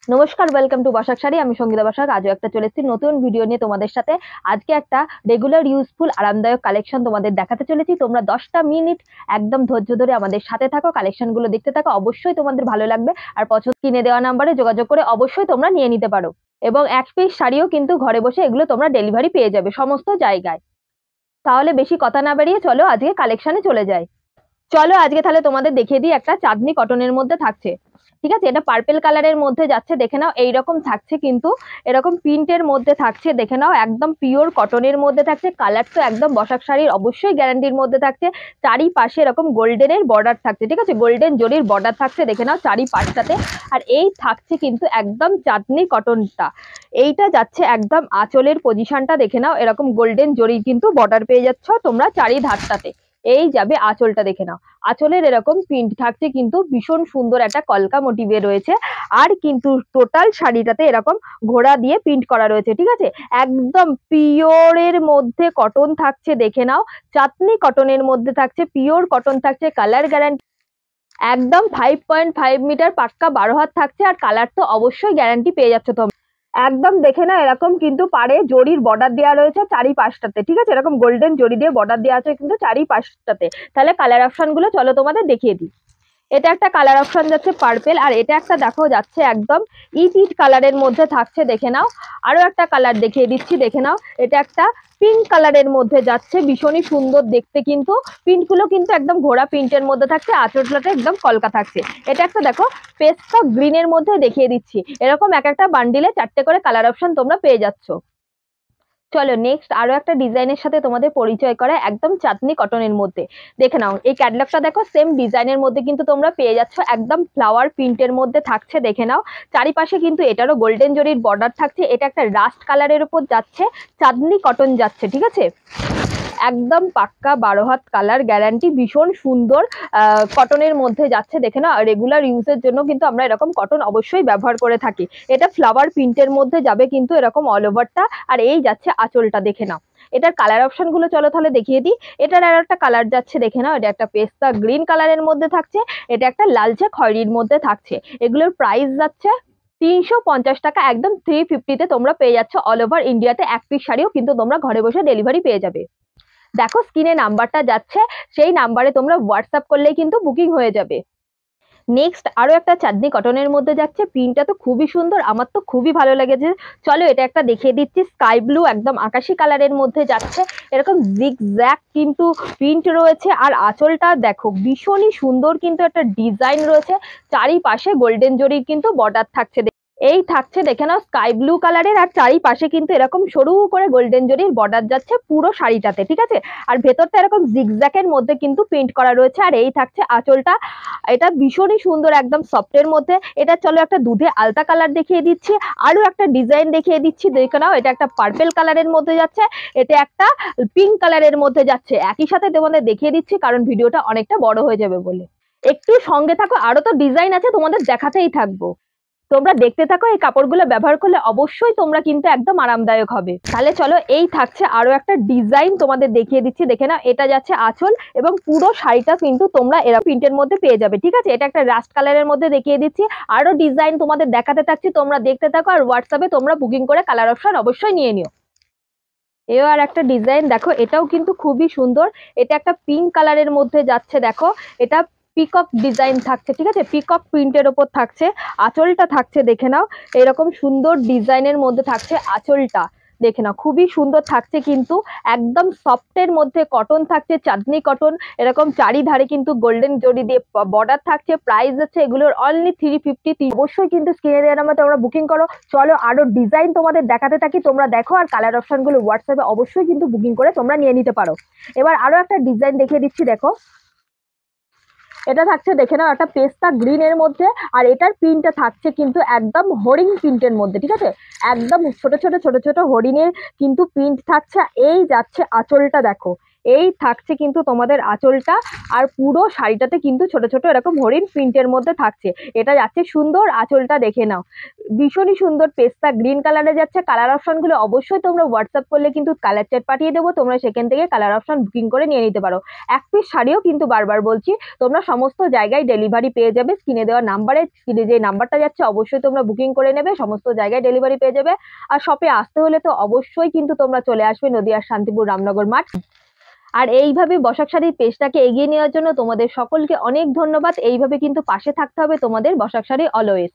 নমস্কার, welcome to Basak sari. আমি সঙ্গীতা বসাক। আজও একটা চলে এসেছি নতুন ভিডিও নিয়ে তোমাদের সাথে। আজকে একটা রেগুলার ইউজফুল আরামদায়ক কালেকশন তোমাদের দেখাতে চলেছি। তোমরা 10টা মিনিট একদম ধৈর্য ধরে আমাদের সাথে থাকো, কালেকশনগুলো দেখতে থাকো, অবশ্যই তোমাদের ভালো লাগবে। আর পছন্দ কিনে দেওয়া নাম্বারে যোগাযোগ করে অবশ্যই তোমরা নিয়ে নিতে পারো। এবং এক পিস শাড়িও কিন্তু ঘরে বসে এগুলো তোমরা ডেলিভারি পেয়ে যাবে সমস্ত জায়গায়। তাহলে বেশি কথা না বাড়িয়ে চলো আজকে কালেকশনে চলে যাই। চলো আজকে তাহলে তোমাদের দেখিয়ে দিই। একটা চাঁদনি কটনের মধ্যে থাকছে, ঠিক আছে। এটা পার্পেল কালারের মধ্যে যাচ্ছে, দেখে নাও। এইরকম থাকছে কিন্তু, এরকম প্রিন্টের মধ্যে থাকছে, দেখে নাও। একদম পিওর কটনের মধ্যে থাকছে। কালার তো একদম বসাক শাড়ির অবশ্যই গ্যারান্টির মধ্যে থাকছে। চারিপাশে এরকম গোল্ডেনের বর্ডার থাকছে, ঠিক আছে। গোল্ডেন জরির বর্ডার থাকছে, দেখে নাও চারিপাশটাতে। আর এই থাকছে কিন্তু একদম চাঁদনি কটনটা। এইটা যাচ্ছে একদম আঁচলের পজিশনটা, দেখে নাও। এরকম গোল্ডেন জরির কিন্তু বর্ডার পেয়ে যাচ্ছ তোমরা চারিধারটাতে। এই যাবে আঁচলটা, দেখে নাও। আঁচলের এরকম প্রিন্ট থাকছে কিন্তু ভীষণ সুন্দর একটা কলকা মোটিভে রয়েছে। আর কিন্তু টোটাল শাড়িটাতে এরকম ঘোড়া দিয়ে প্রিন্ট করা রয়েছে, ঠিক আছে। একদম পিওরের মধ্যে কটন থাকছে, দেখে নাও। চাঁদনি কটনের মধ্যে থাকছে, পিওর কটন থাকছে, কালার গ্যারান্টি একদম 5.5 মিটার পাক্কা 12 হাত থাকছে। আর কালার তো অবশ্যই গ্যারান্টি পেয়ে যাচ্ছে তোমরা। একদম দেখে না, এরকম কিন্তু পাড়ে জরির বর্ডার দেওয়া রয়েছে চারিপাশটাতে, ঠিক আছে। এরকম গোল্ডেন জরি দিয়ে বর্ডার দেওয়া আছে কিন্তু চারিপাশটাতে। তাহলে কালার অপশন গুলো চলো তোমাদের দেখিয়ে দিই। এটা একটা কালার অপশন যাচ্ছে পার্পেল, আর এটা একটা দেখো যাচ্ছে একদম ইট ইট কালারের মধ্যে থাকছে, দেখে নাও। আরো একটা কালার দেখিয়ে দিচ্ছি, দেখে নাও। এটা একটা পিঙ্ক কালারের মধ্যে যাচ্ছে, ভীষণই সুন্দর দেখতে কিন্তু। প্রিন্ট গুলো কিন্তু একদম ঘোড়া প্রিন্টের মধ্যে থাকছে, আঁচলটাতে একদম কলকা থাকছে। এটা একটা দেখো পেস্তা গ্রিনের মধ্যে দেখিয়ে দিচ্ছি। এরকম এক একটা বান্ডিলে 4টে করে কালার অপশন তোমরা পেয়ে যাচ্ছ। চলো নেক্সট আরো একটা ডিজাইনের সাথে তোমাদের পরিচয় করা, একদম চাঁদনি কটনের মধ্যে। দেখে নাও এই ক্যাটলগটা দেখো, সেম ডিজাইনের মধ্যে কিন্তু তোমরা পেয়ে যাচ্ছ। একদম ফ্লাওয়ার প্রিন্টের মধ্যে থাকছে, দেখে নাও। চারিপাশে কিন্তু এটারও গোল্ডেন জরির বর্ডার থাকছে। এটা একটা রাস্ট কালারের উপর যাচ্ছে, চাঁদনি কটন যাচ্ছে, ঠিক আছে। একদম পাক্কা 12 হাত কালার গ্যারান্টি, ভীষণ সুন্দর কটনের মধ্যে যাচ্ছে, দেখে না। রেগুলার ইউজের জন্য কিন্তু আমরা এরকম কটন অবশ্যই ব্যবহার করে থাকি। এটা ফ্লাওয়ার প্রিন্টের মধ্যে যাবে কিন্তু এরকম অল ওভারটা। আর এই যাচ্ছে আঁচলটা, দেখে নাও। এটার কালার অপশন গুলো চলো তাহলে দেখিয়ে দিই। এটার আর একটা কালার যাচ্ছে, দেখে নাও। এটা একটা পেস্তা গ্রিন কালারের মধ্যে থাকছে। এটা একটা লালচে খয়েরির মধ্যে থাকছে। এগুলোর প্রাইস যাচ্ছে 350 টাকা। একদম 350-তে তোমরা পেয়ে যাচ্ছ অল ওভার ইন্ডিয়াতে। এক পিস শাড়িও কিন্তু তোমরা ঘরে বসে ডেলিভারি পেয়ে যাবে। দেখো স্ক্রিনে নাম্বারটা যাচ্ছে, সেই নাম্বারে তোমরা হোয়াটসঅ্যাপ করলেই কিন্তু বুকিং হয়ে যাবে। নেক্সট আরো একটা চাঁদনি কটনের মধ্যে যাচ্ছে, প্রিন্টটা তো খুবই সুন্দর, আমার তো খুবই ভালো লেগেছে। চলো এটা একটা দেখিয়ে দিচ্ছি, স্কাই ব্লু একদম আকাশি কালারের মধ্যে যাচ্ছে। এরকম জিগজ্যাগ কিন্তু প্রিন্ট রয়েছে। আর আঁচলটা দেখো ভীষণই সুন্দর কিন্তু একটা ডিজাইন রয়েছে। চারিপাশে গোল্ডেন জরির কিন্তু বর্ডার থাকছে। এই থাকছে, দেখে নাও, স্কাই ব্লু কালারের। আর চারিপাশে কিন্তু এরকম সরু করে গোল্ডেন জরির বর্ডার যাচ্ছে পুরো শাড়িটাতে, ঠিক আছে। আর ভেতরটা এরকম জিগজ্যাকের মধ্যে কিন্তু প্রিন্ট করা রয়েছে। আর এই থাকছে আঁচলটা। এটা ভীষণই সুন্দর, একদম সফটের মধ্যে। এটা চলো একটা দুধে আলতা কালার দেখিয়ে দিচ্ছি। আরো একটা ডিজাইন দেখিয়ে দিচ্ছি, দেখে নাও। এটা একটা পার্পেল কালারের মধ্যে যাচ্ছে। এটা একটা পিঙ্ক কালারের মধ্যে যাচ্ছে। একই সাথে তোমাদের দেখিয়ে দিচ্ছি কারণ ভিডিওটা অনেকটা বড় হয়ে যাবে বলে। একটু সঙ্গে থাকো, আরো তো ডিজাইন আছে, তোমাদের দেখাতেই থাকবো। তোমরা দেখতে থাকো। এই কাপড়গুলো ব্যবহার করলে অবশ্যই তোমরা কিন্তু একদম আরামদায়ক হবে। তাহলে চলো এই থাকছে আরো একটা ডিজাইন তোমাদের দেখিয়ে দিচ্ছি, দেখে নাও। এটা যাচ্ছে আঁচল, এবং পুরো শাড়িটা কিন্তু তোমরা এরকম প্রিন্টের মধ্যে পেয়ে যাবে, ঠিক আছে। এটা একটা রাস্ট কালারের মধ্যে দেখিয়ে দিচ্ছি। আরো ডিজাইন তোমাদের দেখাতে থাকছি, তোমরা দেখতে থাকো। আর হোয়াটসঅ্যাপে তোমরা বুকিং করে কালার অপশন অবশ্যই নিয়ে নিও। এবার একটা ডিজাইন দেখো, এটাও কিন্তু খুবই সুন্দর। এটা একটা পিঙ্ক কালারের মধ্যে যাচ্ছে, দেখো। এটা পিকক ডিজাইন থাকছে, ঠিক আছে। পিকক প্রিন্টের ওপর থাকছে। আঁচলটা থাকছে, দেখে নাও। এরকম সুন্দর ডিজাইনের মধ্যে থাকছে আঁচলটা, দেখে নাও। খুবই সুন্দর থাকছে কিন্তু, একদম সফটের মধ্যে কটন থাকছে, চাঁদনি কটন। এরকম চারিধারে কিন্তু গোল্ডেন জরি দিয়ে বর্ডার থাকছে। প্রাইস আছে এগুলোর অনলি 350। অবশ্যই কিন্তু স্ক্রিনে দেওয়ার নাম্বারে তোমরা বুকিং করো। চলো আরো ডিজাইন তোমাদের দেখাতে থাকি, তোমরা দেখো। আর কালার অপশন গুলো হোয়াটসঅ্যাপে অবশ্যই কিন্তু বুকিং করে তোমরা নিয়ে নিতে পারো। এবার আরো একটা ডিজাইন দেখিয়ে দিচ্ছি, দেখো। এটা থাকছে, দেখে নাও, একটা পেস্তা গ্রিনের মধ্যে। আর এটার প্রিন্টটা থাকছে কিন্তু একদম হরিণ প্রিন্টের মধ্যে, ঠিক আছে। একদম ছোট ছোট ছোট ছোট হরিণের কিন্তু প্রিন্ট থাকছে। এই যাচ্ছে আঁচলটা, দেখো। এই থাকছে কিন্তু তোমাদের আঁচলটা, আর পুরো শাড়িটাতে কিন্তু ছোট ছোট এরকম হরিণ প্রিন্টের মধ্যে থাকছে। এটা যাচ্ছে সুন্দর, আঁচলটা দেখে নাও, ভীষণই সুন্দর পেস্তা গ্রিন কালারে যাচ্ছে। কালার অপশনগুলো অবশ্যই তোমরা হোয়াটসঅ্যাপ করলে কিন্তু কালার চ্যাট পাঠিয়ে দেবো, তোমরা সেখান থেকে কালার অপশন বুকিং করে নিয়ে নিতে পারো। এক পিস শাড়িও কিন্তু বারবার বলছি তোমরা সমস্ত জায়গায় ডেলিভারি পেয়ে যাবে। স্ক্রিনে দেওয়া নাম্বারে, স্ক্রিনে যে নাম্বারটা যাচ্ছে অবশ্যই তোমরা বুকিং করে নেবে, সমস্ত জায়গায় ডেলিভারি পেয়ে যাবে। আর শপে আসতে হলে তো অবশ্যই কিন্তু তোমরা চলে আসবে নদিয়ার শান্তিপুর রামনগর মাঠ। আর এইভাবে বসাক শাড়ির পেজটাকে এগিয়ে নেওয়ার জন্য তোমাদের সকলকে অনেক ধন্যবাদ। এইভাবে কিন্তু পাশে থাকতে হবে তোমাদের বসাক শাড়ি অলওয়েজ।